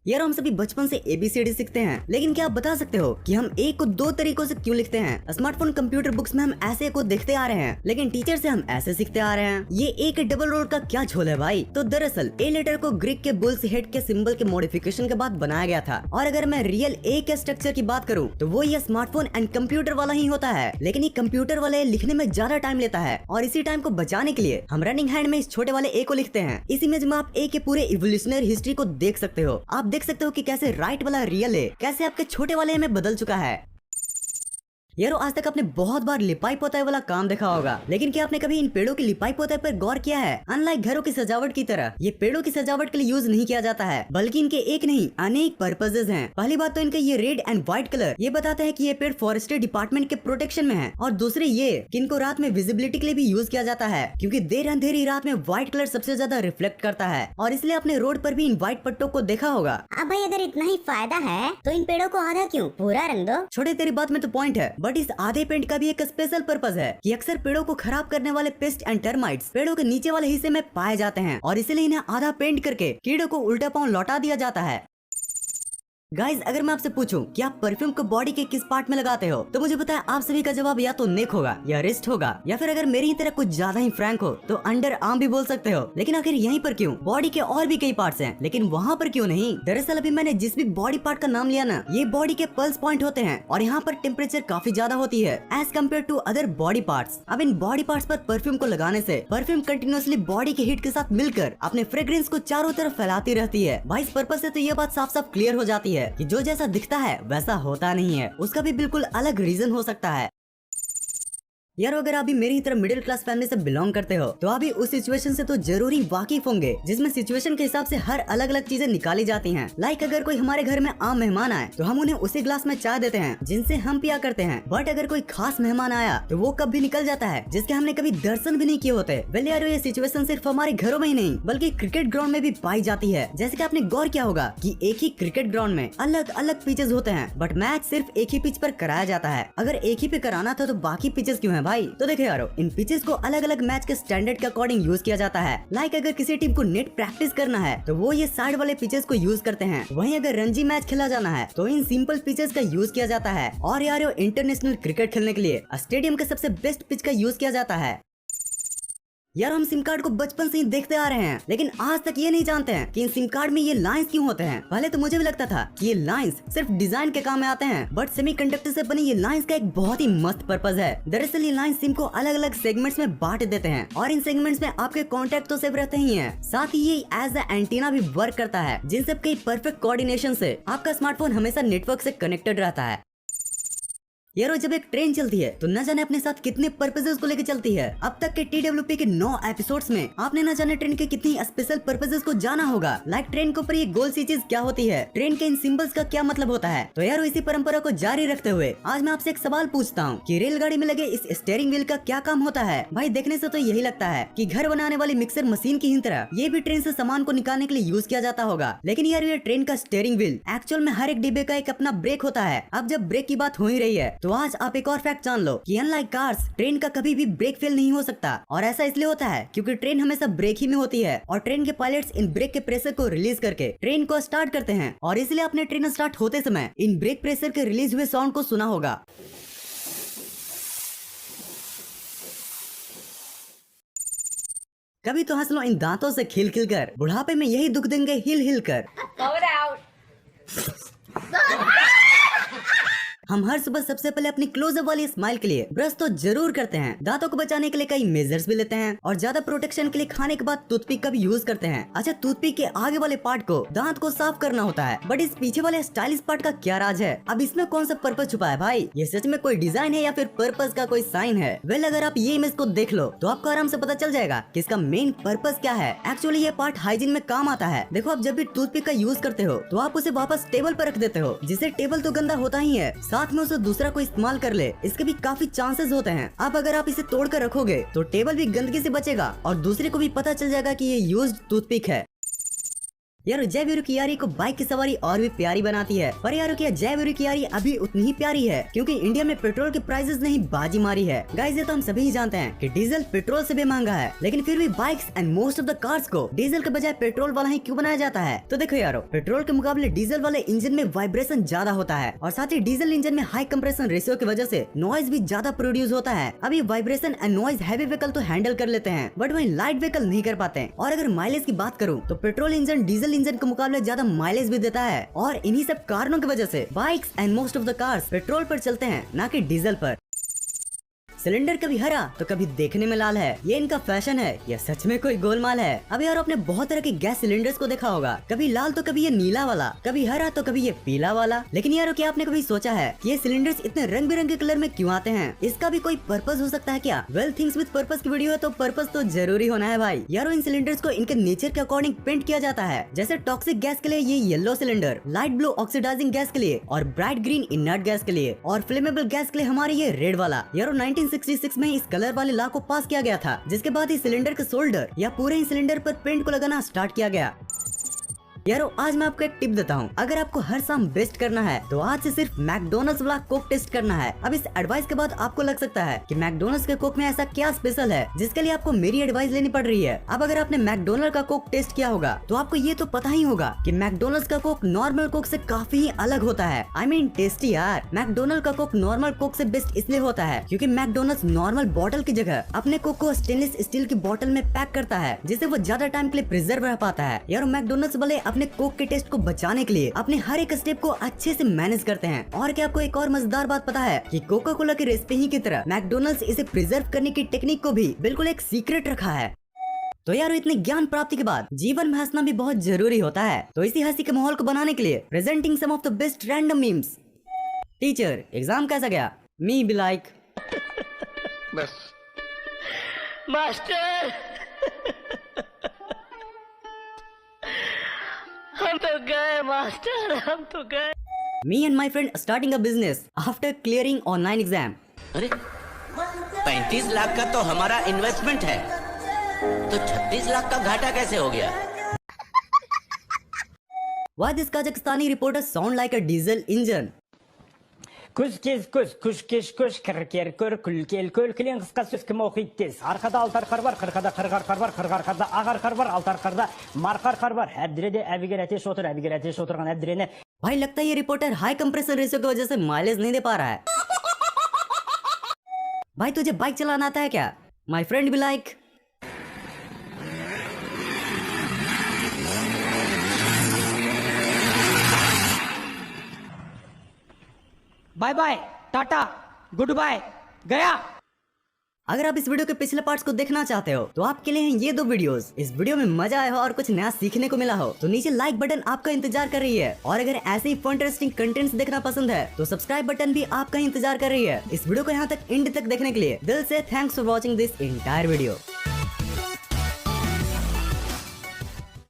यार हम सभी बचपन से ABCD सीखते हैं, लेकिन क्या आप बता सकते हो कि हम ए को दो तरीकों से क्यों लिखते हैं? स्मार्टफोन कंप्यूटर बुक्स में हम ऐसे को देखते आ रहे हैं, लेकिन टीचर से हम ऐसे सीखते आ रहे हैं। ये ए के डबल रोड का क्या झोल है भाई? तो दरअसल ए लेटर को ग्रीक के बुल्स हेड के सिंबल के मॉडिफिकेशन के बाद बनाया गया था। और अगर मैं रियल ए के स्ट्रक्चर की बात करूँ तो वो ये स्मार्टफोन एंड कंप्यूटर वाला ही होता है, लेकिन ये कंप्यूटर वाले लिखने में ज्यादा टाइम लेता है। और इसी टाइम को बचाने के लिए हम रनिंग हैंड में इस छोटे वाले ए को लिखते हैं। इस इमेज में आप ए के पूरे इवोल्यूशनरी हिस्ट्री को देख सकते हो। आप देख सकते हो कि कैसे राइट वाला रियल है कैसे आपके छोटे वाले में बदल चुका है। यारो आज तक आपने बहुत बार लिपाई पोताई वाला काम देखा होगा, लेकिन क्या आपने कभी इन पेड़ों की लिपाई पोताई पर गौर किया है? अनलाइक घरों की सजावट की तरह ये पेड़ों की सजावट के लिए यूज नहीं किया जाता है, बल्कि इनके एक नहीं अनेक पर्पसेस हैं। पहली बात तो इनका ये रेड एंड व्हाइट कलर ये बताता है कि ये पेड़ फॉरेस्ट्री डिपार्टमेंट के प्रोटेक्शन में है। और दूसरे ये कि इनको रात में विजिबिलिटी के लिए भी यूज किया जाता है, क्योंकि देर अंधेरी रात में व्हाइट कलर सबसे ज्यादा रिफ्लेक्ट करता है। और इसलिए आपने रोड पर भी इन व्हाइट पट्टों को देखा होगा। अब भाई अगर इतना ही फायदा है तो इन पेड़ों को आधा क्यों पूरा रंग दो। छोटे तेरी बात में तो पॉइंट है, बट इस आधे पेंट का भी एक स्पेशल पर्पस है कि अक्सर पेड़ों को खराब करने वाले पेस्ट एंड टर्माइट्स पेड़ों के नीचे वाले हिस्से में पाए जाते हैं, और इसलिए इन्हें आधा पेंट करके कीड़ों को उल्टा पांव लौटा दिया जाता है। गाइज अगर मैं आपसे पूछूं कि आप परफ्यूम को बॉडी के किस पार्ट में लगाते हो, तो मुझे पता है आप सभी का जवाब या तो नेक होगा या रिस्ट होगा, या फिर अगर मेरी तरह कुछ ज्यादा ही फ्रैंक हो तो अंडर आर्म भी बोल सकते हो। लेकिन आखिर यहीं पर क्यों? बॉडी के और भी कई पार्ट्स हैं, लेकिन वहाँ पर क्यों नहीं? दरअसल अभी मैंने जिस भी बॉडी पार्ट का नाम लिया ना, ये बॉडी के पल्स पॉइंट होते हैं, और यहाँ पर टेम्परेचर काफी ज्यादा होती है as compare to other body parts. अब इन बॉडी पार्ट्स पर परफ्यूम को लगाने से परफ्यूम कंटिन्यूअसली बॉडी के हीट के साथ मिलकर अपने फ्रेग्रेंस को चारों तरफ फैलाती रहती है। भाई इस पर्पस से तो ये बात साफ साफ क्लियर हो जाती है कि जो जैसा दिखता है वैसा होता नहीं है, उसका भी बिल्कुल अलग रीजन हो सकता है। यार अगर आप भी मेरी तरह मिडिल क्लास फैमिली से बिलोंग करते हो तो आप भी उस सिचुएशन से तो जरूरी वाकिफ होंगे जिसमें सिचुएशन के हिसाब से हर अलग अलग चीजें निकाली जाती हैं। लाइक अगर कोई हमारे घर में आम मेहमान आए तो हम उन्हें उसी ग्लास में चाय देते हैं जिनसे हम पिया करते हैं, बट अगर कोई खास मेहमान आया तो वो कब भी निकल जाता है जिसके हमने कभी दर्शन भी नहीं किए होते। वेल यार ये सिचुएशन सिर्फ हमारे घरों में ही नहीं बल्कि क्रिकेट ग्राउंड में भी पाई जाती है। जैसे कि आपने गौर किया होगा कि एक ही क्रिकेट ग्राउंड में अलग अलग पिचेस होते हैं, बट मैच सिर्फ एक ही पिच पर कराया जाता है। अगर एक ही पे कराना था तो बाकी पिचेस क्यों है भाई? तो देखो यारो इन पिचेस को अलग अलग मैच के स्टैंडर्ड के अकॉर्डिंग यूज किया जाता है। लाइक अगर किसी टीम को नेट प्रैक्टिस करना है तो वो ये साइड वाले पिचेस को यूज करते हैं। वहीं अगर रणजी मैच खेला जाना है तो इन सिंपल पिचेस का यूज किया जाता है। और यार इंटरनेशनल क्रिकेट खेलने के लिए स्टेडियम के सबसे बेस्ट पिच का यूज किया जाता है। यार हम सिम कार्ड को बचपन से ही देखते आ रहे हैं, लेकिन आज तक ये नहीं जानते हैं कि इन सिम कार्ड में ये लाइंस क्यों होते हैं। पहले तो मुझे भी लगता था कि ये लाइंस सिर्फ डिजाइन के काम में आते हैं, बट सेमीकंडक्टर से बनी ये लाइंस का एक बहुत ही मस्त पर्पस है। दरअसल ये लाइंस सिम को अलग अलग सेगमेंट्स में बांट देते हैं, और इन सेगमेंट्स में आपके कॉन्टेक्ट तो सेव रहते ही हैं, साथ ही ये एज अ एंटीना भी वर्क करता है, जिन सब के परफेक्ट कोऑर्डिनेशन से आपका स्मार्टफोन हमेशा नेटवर्क से कनेक्टेड रहता है। यारो जब एक ट्रेन चलती है तो न जाने अपने साथ कितने पर्पसेस को लेकर चलती है। अब तक के TWP के 9 एपिसोड्स में आपने न जाने ट्रेन के कितनी स्पेशल पर्पसेस को जाना होगा। लाइक ट्रेन के ऊपर ये गोल सी चीज क्या होती है, ट्रेन के इन सिंबल्स का क्या मतलब होता है। तो यारो इसी परंपरा को जारी रखते हुए आज मैं आपसे एक सवाल पूछता हूँ कि रेलगाड़ी में लगे इस स्टीयरिंग व्हील का क्या काम होता है। भाई देखने से तो यही लगता है कि घर बनाने वाली मिक्सर मशीन की ही तरह ये भी ट्रेन से सामान को निकालने के लिए यूज किया जाता होगा। लेकिन यार ये ट्रेन का स्टीयरिंग व्हील एक्चुअल में हर एक डिब्बे का एक अपना ब्रेक होता है। अब जब ब्रेक की बात हो ही रही है तो आज आप एक और फैक्ट जान लो कि अनलाइक कार्स ट्रेन का कभी भी ब्रेक फेल नहीं हो सकता। और ऐसा इसलिए होता है क्योंकि ट्रेन हमेशा ब्रेक ही में होती है, और ट्रेन के पायलट्स इन ब्रेक के प्रेशर को रिलीज करके ट्रेन को स्टार्ट करते हैं। और इसलिए आपने ट्रेन स्टार्ट होते समय इन ब्रेक प्रेशर के रिलीज हुए साउंड को सुना होगा। कभी तो हंस लो इन दांतों से खिल खिल कर, बुढ़ापे में यही दुख देंगे हिल हिल कर। हम हर सुबह सबसे पहले अपनी क्लोजअप वाली स्माइल के लिए ब्रश तो जरूर करते हैं। दांतों को बचाने के लिए कई मेजर्स भी लेते हैं, और ज्यादा प्रोटेक्शन के लिए खाने के बाद टूथपिक का भी यूज करते हैं। अच्छा टूथपिक के आगे वाले पार्ट को दांत को साफ करना होता है, बट इस पीछे वाले स्टाइलिश पार्ट का क्या राज है? अब इसमें कौन सा पर्पस छुपा है भाई? ये सच में कोई डिजाइन है या फिर पर्पस का कोई साइन है? वेल अगर आप ये इमेज को देख लो तो आपको आराम से पता चल जाएगा कि इसका मेन पर्पस क्या है। एक्चुअली ये पार्ट हाइजीन में काम आता है। देखो आप जब भी टूथपिक का यूज करते हो तो आप उसे वापस टेबल पर रख देते हो, जिससे टेबल तो गंदा होता ही है, साथ में उसे दूसरा इस्तेमाल कर ले इसके भी काफी चांसेस होते हैं। अब अगर आप इसे तोड़ कर रखोगे तो टेबल भी गंदगी से बचेगा और दूसरे को भी पता चल जाएगा कि ये यूज्ड टूथपिक है। यार जय वीरू की यारी को बाइक की सवारी और भी प्यारी बनाती है। पर यार क्या जय वीरू की यारी अभी उतनी ही प्यारी है, क्योंकि इंडिया में पेट्रोल के प्राइसेस ने ही बाजी मारी है। गाइस ये तो हम सभी ही जानते हैं कि डीजल पेट्रोल से भी महंगा है, लेकिन फिर भी bikes and most of the cars को डीजल के बजाय पेट्रोल वाला ही क्यों बनाया जाता है? तो देखो यारो, पेट्रोल के मुकाबले डीजल वाले इंजन में वाइब्रेशन ज्यादा होता है, और साथ ही डीजल इंजन में हाई कंप्रेशन रेशियो की वजह से नॉइज भी ज्यादा प्रोड्यूस होता है। अभी vibration and noise heavy vehicle तो हैंडल कर लेते हैं, बट वही लाइट व्हीकल नहीं कर पाते। और अगर माइलेज की बात करूँ तो पेट्रोल इंजन डीजल इंजन के मुकाबले ज्यादा माइलेज भी देता है, और इन्हीं सब कारणों की वजह से bikes and most of the cars petrol पर चलते हैं, ना कि डीजल पर। सिलेंडर कभी हरा तो कभी देखने में लाल है, ये इनका फैशन है या सच में कोई गोलमाल है? अब यार आपने बहुत तरह के गैस सिलेंडर्स को देखा होगा, कभी लाल तो कभी ये नीला वाला, कभी हरा तो कभी ये पीला वाला। लेकिन यार क्या आपने कभी सोचा है कि ये सिलेंडर्स इतने रंग बिरंगे कलर में क्यों आते हैं? इसका भी कोई पर्पस हो सकता है क्या? वेल थिंग्स विद पर्पस की वीडियो है तो पर्पस तो जरूरी होना है भाई। यारो इन सिलेंडर्स को इनके नेचर के अकॉर्डिंग पेंट किया जाता है। जैसे टॉक्सिक गैस के लिए ये yellow cylinder, light blue oxidising gas के लिए, और ब्राइट ग्रीन इनर्ट गैस के लिए, और फ्लेमेबल गैस के लिए हमारे ये रेड वाला। यारो 1966 में इस कलर वाले लॉ को पास किया गया था, जिसके बाद इस सिलेंडर के शोल्डर या पूरे ही सिलेंडर पर पेंट को लगाना स्टार्ट किया गया। यारो आज मैं आपको एक टिप देता हूँ, अगर आपको हर शाम बेस्ट करना है तो आज से सिर्फ मैकडोनल्ड्स वाला कोक टेस्ट करना है। अब इस एडवाइस के बाद आपको लग सकता है कि मैकडोनल्ड्स के कोक में ऐसा क्या स्पेशल है जिसके लिए आपको मेरी एडवाइस लेनी पड़ रही है। अब अगर आपने मैकडोनल्ड का कोक टेस्ट किया होगा तो आपको ये तो पता ही होगा कि मैकडोनल्ड्स का कोक नॉर्मल कोक से काफी ही अलग होता है। आई मीन टेस्टी यार। मैकडोनल्ड का कोक नॉर्मल कोक से बेस्ट इसलिए होता है क्योंकि मैकडोनल्ड्स नॉर्मल बॉटल की जगह अपने कोक को स्टेनलेस स्टील की बोतल में पैक करता है, जिससे वो ज्यादा टाइम के लिए प्रिजर्व रह पाता है। यार मैकडोनल्ड्स वाले अपने कोक के टेस्ट को बचाने के लिए अपने हर एक स्टेप को अच्छे से मैनेज करते हैं। और क्या आपको एक और मजेदार बात पता है कि कोका कोला की रेसिपी ही की तरह मैकडोनल्ड्स इसे प्रिजर्व करने की टेक्निक को भी बिल्कुल एक सीक्रेट रखा है। तो यार इतने ज्ञान प्राप्ति के बाद जीवन में हंसना भी बहुत जरूरी होता है। तो इसी हंसी के माहौल को बनाने के लिए presenting some of the best random memes. Teacher exam कैसा गया? मी बी लाइक बस मास्टर हम तो गए मास्टर, हम तो गए। Me and my friend starting a business after clearing online exam. अरे 35 लाख का तो हमारा इन्वेस्टमेंट है, तो 36 लाख का घाटा कैसे हो गया? Why this Kazakhstani reporter sound like a diesel engine? Күз кез күз, күш кеш күш, кір кер көр, күл кел көл, кілең қысқа сөз кім оқиды тез. Арқада алтар қар бар, қырқада қырғар қар бар, қырғар қарда ағар қар бар, алтар қарда марқар қар бар. Әбдіреде әбігер әтеш отырған әбдірені. भाई लगता है ये रिपोर्टर हाई कंप्रेसर रेशियो की वजह से माइलेज नहीं दे पा रहा है। भाई तुझे बाइक चलाना आता है क्या? My friend be like bye bye, tata, goodbye, गया। अगर आप इस वीडियो के पिछले पार्ट्स को देखना चाहते हो तो आपके लिए हैं ये दो वीडियोस। इस वीडियो में मजा आया हो और कुछ नया सीखने को मिला हो तो नीचे लाइक बटन आपका इंतजार कर रही है, और अगर ऐसे ही फन इंटरेस्टिंग कंटेंट्स देखना पसंद है तो सब्सक्राइब बटन भी आपका इंतजार कर रही है। इस वीडियो को यहाँ तक एंड तक देखने के लिए दिल से thanks for watching this entire video.